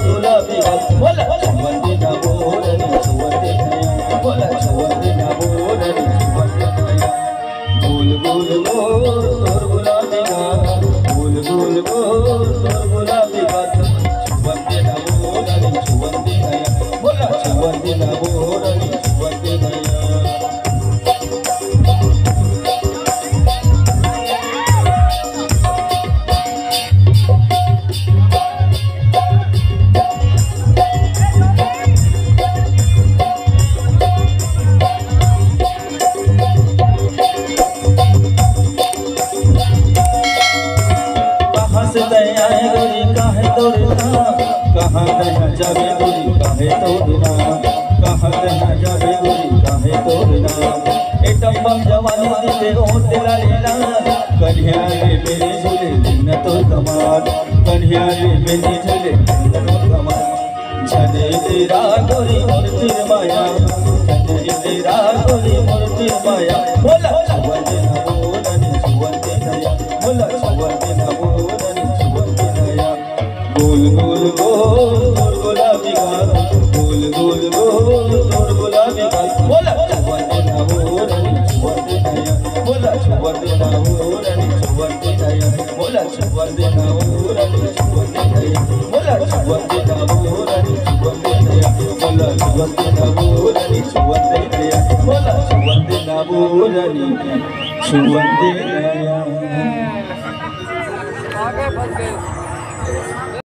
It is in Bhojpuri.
गुलाबी गाल बोला छुवंदे ना बोरनी छुवंदे नया बोला छुवंदे ना बोरनी छुवंदे नया गोल गोल गोल तोर गुलाबी गाल गोल गोल गोल तोर गुलाबी गाल छुवंदे ना बोरनी छुवंदे नया बोला छुवंदे ना बोरनी छुवंदे नया गोरी काहे तोड़ना कहाँ कहाँ जावे गोरी काहे तोड़ना कहाँ कहाँ जावे गोरी काहे तोड़ना एटम बम जवानी दिले ओ तेरा लीला कन्हैया रे मेरे झूले दिन तो कमाल कन्हैया रे मेरे झूले दिन तो कमाल छने तेरा गोरी मूर्ति माया छने तेरा गोरी मूर्ति माया बोला छुवंदे ना बोरनी छुवंदे नया बोला छुवंदे ना बोरनी गोल गोल गोल तोर गुलाबी गाल गोल गोल गोल तोर गुलाबी गाल बोला छुवंदे ना बोरनी छुवंदे नया बोला छुवंदे ना बोरनी छुवंदे नया बोला छुवंदे ना बोरनी छुवंदे नया बोला छुवंदे ना बोरनी छुवंदे नया बोला छुवंदे ना बोरनी छुवंदे नया बोला छुवंदे ना बोरनी छुवंदे नया आगे फंस गए।